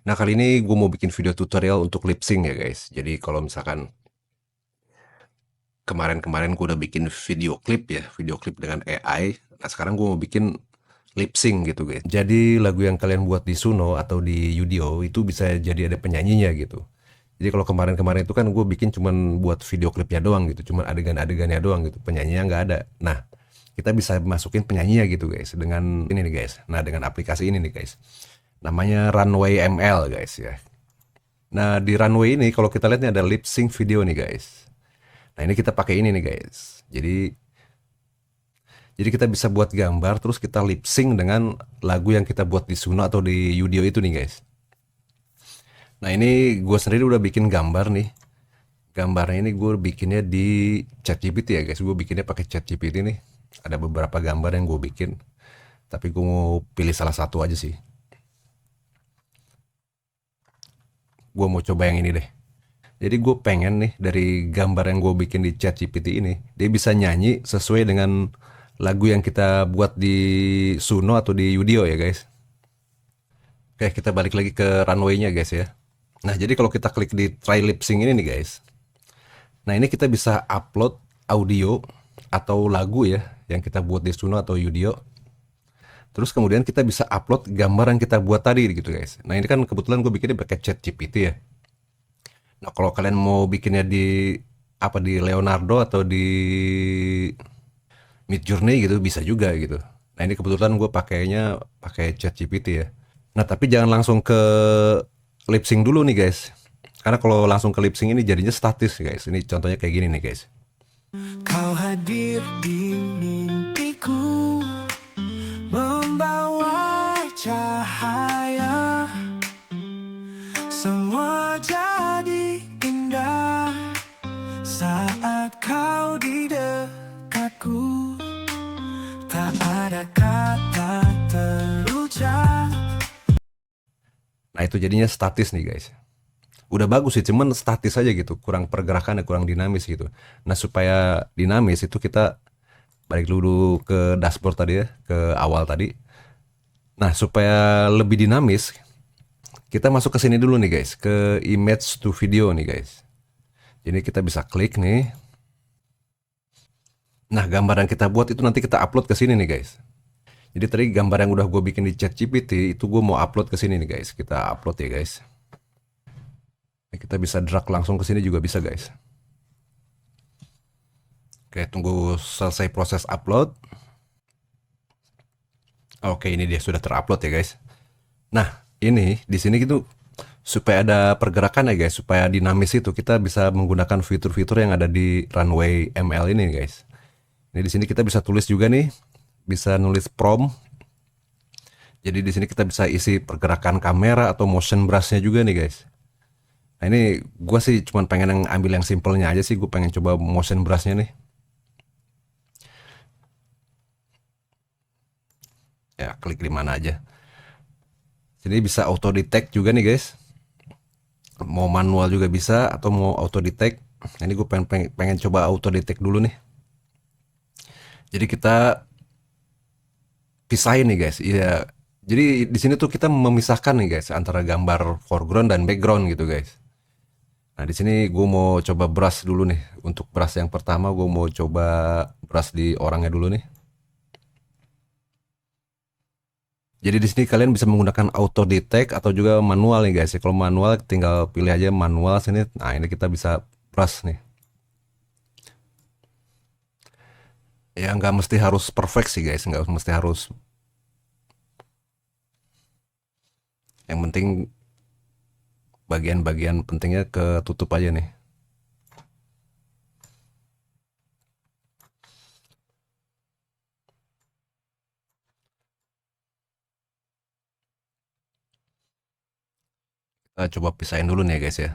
Nah, kali ini gue mau bikin video tutorial untuk lip sync ya guys. Jadi kalau misalkan kemarin-kemarin gue udah bikin video klip dengan AI. Nah, sekarang gue mau bikin lip sync gitu guys. Jadi lagu yang kalian buat di Suno atau di Udio itu bisa jadi ada penyanyinya gitu. Jadi kalau kemarin-kemarin itu kan gue bikin cuman buat video klipnya doang gitu, cuman adegan-adegannya doang gitu, penyanyinya nggak ada. Nah, kita bisa masukin penyanyinya gitu guys dengan ini nih guys. Nah, dengan aplikasi ini nih guys. Namanya Runway ML guys ya. Nah, di Runway ini kalau kita lihat nih ada lip sync video nih guys. Nah, ini kita pakai ini nih guys. Jadi kita bisa buat gambar terus kita lip sync dengan lagu yang kita buat di Suno atau di Udio itu nih guys. Nah, ini gue sendiri udah bikin gambar nih. Gambarnya ini gue bikinnya di ChatGPT ya guys. Gue bikinnya pakai ChatGPT nih. Ada beberapa gambar yang gue bikin. Tapi gue mau pilih salah satu aja sih. Gue mau coba yang ini deh. Jadi gue pengen nih dari gambar yang gue bikin di ChatGPT ini, dia bisa nyanyi sesuai dengan lagu yang kita buat di Suno atau di Udio ya guys. Oke, kita balik lagi ke runway-nya guys ya. Nah, jadi kalau kita klik di try lip sync ini nih guys. Nah, ini kita bisa upload audio atau lagu ya yang kita buat di Suno atau Udio. Terus kemudian kita bisa upload gambar yang kita buat tadi gitu guys. Nah, ini kan kebetulan gue bikinnya pakai ChatGPT ya. Nah, kalau kalian mau bikinnya di apa di Leonardo atau di Midjourney gitu bisa juga gitu. Nah, ini kebetulan gue pakainya pakai ChatGPT ya. Nah, tapi jangan langsung ke lip sync dulu nih guys. Karena kalau langsung ke lip sync ini jadinya statis guys. Ini contohnya kayak gini nih guys. Kau hadir di mimpiku, membawa cahaya. Semua jadi indah saat kau di dekatku. Tak ada kata terucap. Nah, itu jadinya statis nih guys. Udah bagus sih, cuman statis aja gitu. Kurang pergerakannya, kurang dinamis gitu. Nah, supaya dinamis itu kita balik dulu ke dashboard tadi ya, ke awal tadi. Nah, supaya lebih dinamis, kita masuk ke sini dulu nih guys, ke image to video nih guys. Jadi kita bisa klik nih. Nah, gambar yang kita buat itu nanti kita upload ke sini nih guys. Jadi tadi gambar yang udah gue bikin di ChatGPT itu gue mau upload ke sini nih guys. Kita upload ya guys. Kita bisa drag langsung ke sini juga bisa guys. Oke, tunggu selesai proses upload. Oke, ini dia sudah terupload ya guys. Nah, ini di sini gitu supaya ada pergerakan ya guys, supaya dinamis itu kita bisa menggunakan fitur-fitur yang ada di Runway ML ini guys. Ini di sini kita bisa tulis juga nih, bisa nulis prompt. Jadi di sini kita bisa isi pergerakan kamera atau motion brush-nya juga nih guys. Nah, ini gue sih cuma pengen yang ambil yang simpelnya aja sih, gue pengen coba motion brush-nya nih. Ya, klik di mana aja. Sini bisa auto detect juga nih guys. Mau manual juga bisa atau mau auto detect. Nah, ini gue pengen coba auto detect dulu nih. Jadi kita pisahin nih guys. Iya. Jadi di sini tuh kita memisahkan nih guys antara gambar foreground dan background gitu guys. Nah, di sini gue mau coba brush dulu nih. Untuk brush yang pertama gue mau coba brush di orangnya dulu nih. Jadi di sini kalian bisa menggunakan auto detect atau juga manual nih guys. Kalau manual tinggal pilih aja manual sini. Nah, ini kita bisa brush nih. Ya nggak mesti harus perfect sih guys, nggak mesti harus. Yang penting bagian-bagian pentingnya ketutup aja nih. Kita coba pisahin dulu nih ya guys ya.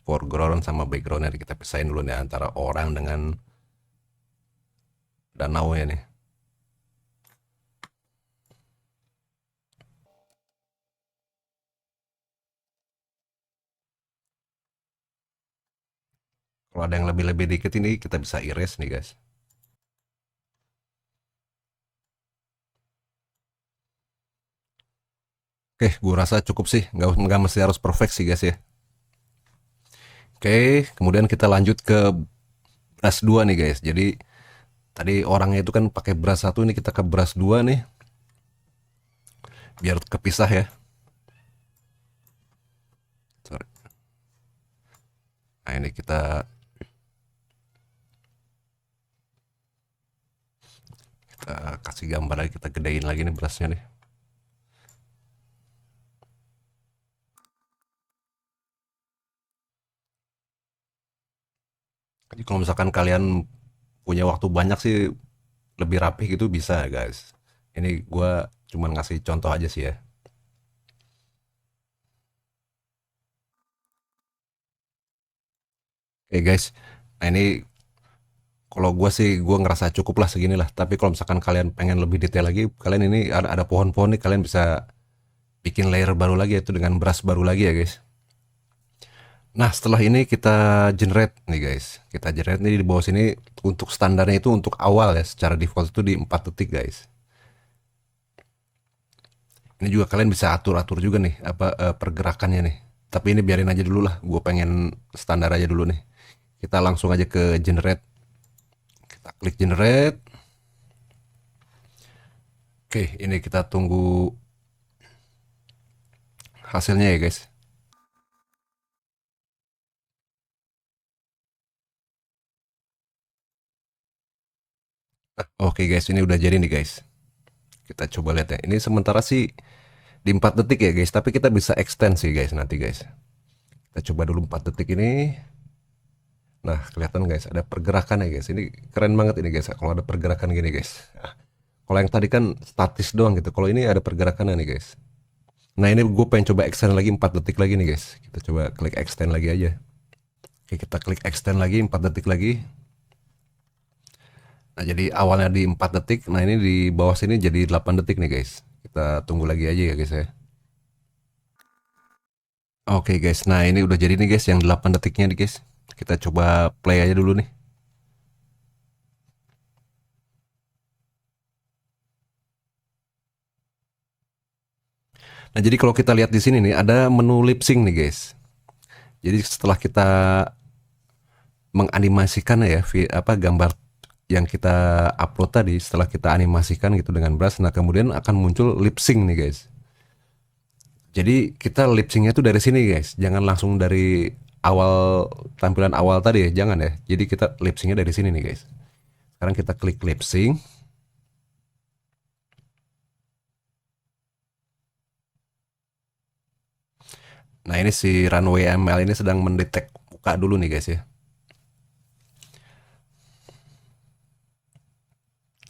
Foreground sama backgroundnya kita pisahin dulu nih antara orang dengan danau ya nih. Kalau ada yang lebih-lebih dikit ini kita bisa erase nih guys. Oke, gue rasa cukup sih, nggak mesti harus perfect sih guys ya. Oke, kemudian kita lanjut ke brush 2 nih guys. Jadi tadi orangnya itu kan pakai brush 1, ini kita ke brush 2 nih, biar kepisah ya. Sorry. Nah ini kita kasih gambar lagi, kita gedein lagi nih brushnya nih. Jadi kalau misalkan kalian punya waktu banyak sih, lebih rapih gitu bisa guys. Ini gue cuman ngasih contoh aja sih ya. Oke guys, nah ini kalau gue sih gue ngerasa cukup lah segini lah. Tapi kalau misalkan kalian pengen lebih detail lagi, kalian ini ada pohon-pohon nih, kalian bisa bikin layer baru lagi itu dengan brush baru lagi ya guys. Nah setelah ini kita generate nih guys. Kita generate nih di bawah sini, untuk standarnya itu untuk awal ya. Secara default itu di 4 detik guys. Ini juga kalian bisa atur-atur juga nih apa pergerakannya nih. Tapi ini biarin aja dulu lah. Gue pengen standar aja dulu nih. Kita langsung aja ke generate. Kita klik generate. Oke, ini kita tunggu hasilnya ya guys. Oke guys, ini udah jadi nih guys. Kita coba lihat ya. Ini sementara sih di 4 detik ya guys, tapi kita bisa extend sih guys nanti guys. Kita coba dulu 4 detik ini. Nah, kelihatan guys, ada pergerakan ya guys. Ini keren banget ini guys, kalau ada pergerakan gini guys. Kalau yang tadi kan statis doang gitu. Kalau ini ada pergerakan nih guys. Nah, ini gue pengen coba extend lagi 4 detik lagi nih guys. Kita coba klik extend lagi aja. Oke, kita klik extend lagi 4 detik lagi. Nah, jadi awalnya di 4 detik. Nah, ini di bawah sini jadi 8 detik nih guys. Kita tunggu lagi aja ya guys ya. Oke guys, nah ini udah jadi nih guys yang 8 detiknya nih guys. Kita coba play aja dulu nih. Nah, jadi kalau kita lihat di sini nih ada menu lip sync nih guys. Jadi setelah kita menganimasikan ya apa gambar yang kita upload tadi, setelah kita animasikan gitu dengan brush, nah kemudian akan muncul lip sync nih guys. Jadi kita lip syncnya tuh dari sini guys, jangan langsung dari awal, tampilan awal tadi ya, jangan ya. Jadi kita lip syncnya dari sini nih guys. Sekarang kita klik lip sync. Nah ini si Runway ML ini sedang mendetek muka dulu nih guys ya.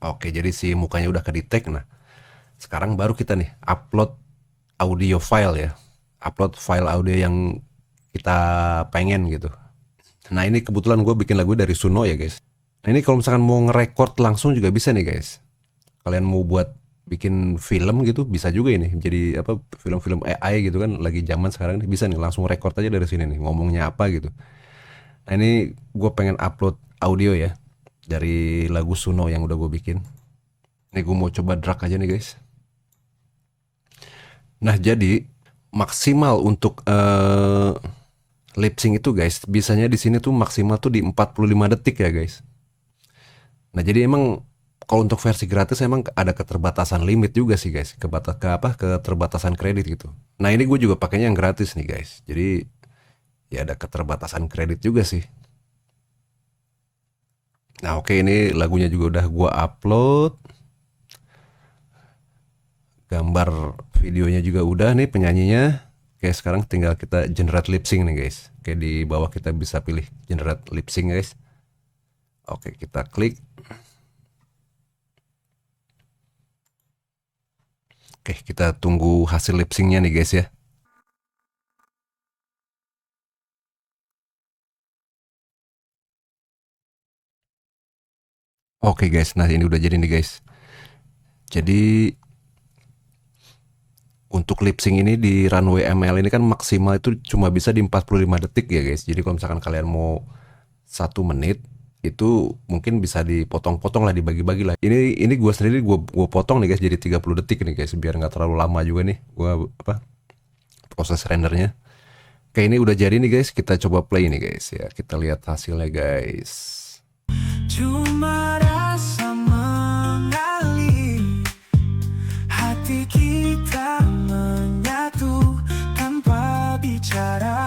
Oke, jadi si mukanya udah kedetek. Nah sekarang baru kita nih upload audio file ya. Upload file audio yang kita pengen gitu. Nah ini kebetulan gue bikin lagu dari Suno ya guys. Nah ini kalau misalkan mau nge-record langsung juga bisa nih guys. Kalian mau buat bikin film gitu bisa juga ini. Jadi apa, film-film AI gitu kan lagi zaman sekarang nih, bisa nih langsung record aja dari sini nih ngomongnya apa gitu. Nah ini gue pengen upload audio ya dari lagu Suno yang udah gue bikin. Ini gue mau coba drag aja nih guys. Nah jadi maksimal untuk lip sync itu guys, bisanya di sini tuh maksimal tuh di 45 detik ya guys. Nah jadi emang kalau untuk versi gratis emang ada keterbatasan limit juga sih guys, keterbatasan kredit gitu. Nah ini gue juga pakainya yang gratis nih guys, jadi ya ada keterbatasan kredit juga sih. Nah oke, ini lagunya juga udah gue upload, gambar videonya juga udah nih penyanyinya. Oke sekarang tinggal kita generate lip sync nih guys. Oke di bawah kita bisa pilih generate lip sync guys. Oke kita klik. Oke kita tunggu hasil lip syncnya nih guys ya. Oke guys, nah ini udah jadi nih guys. Jadi untuk lip sync ini di Runway ML ini kan maksimal itu cuma bisa di 45 detik ya guys. Jadi kalau misalkan kalian mau 1 menit, itu mungkin bisa dipotong-potong lah, dibagi-bagi lah. Ini gue sendiri gue potong nih guys jadi 30 detik nih guys, biar nggak terlalu lama juga nih gue proses rendernya. Oke, ini udah jadi nih guys, kita coba play nih guys ya. Kita lihat hasilnya guys. Cuma rasa mengalir, hati kita menyatu tanpa bicara.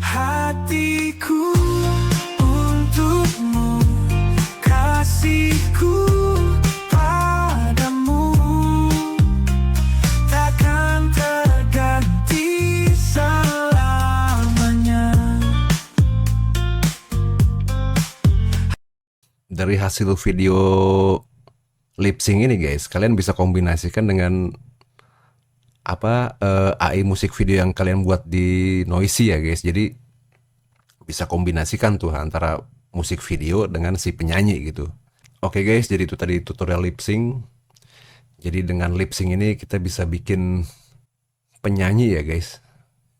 Hatiku untukmu, kasihku padamu takkan terganti selamanya. Dari hasil video lip sync ini guys, kalian bisa kombinasikan dengan AI musik video yang kalian buat di Noisy ya guys. Jadi bisa kombinasikan tuh antara musik video dengan si penyanyi gitu. Oke guys, jadi itu tadi tutorial lip sync. Jadi dengan lip sync ini kita bisa bikin penyanyi ya guys,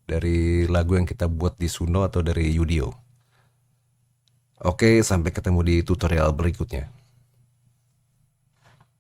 dari lagu yang kita buat di Suno atau dari Udio. Oke, sampai ketemu di tutorial berikutnya.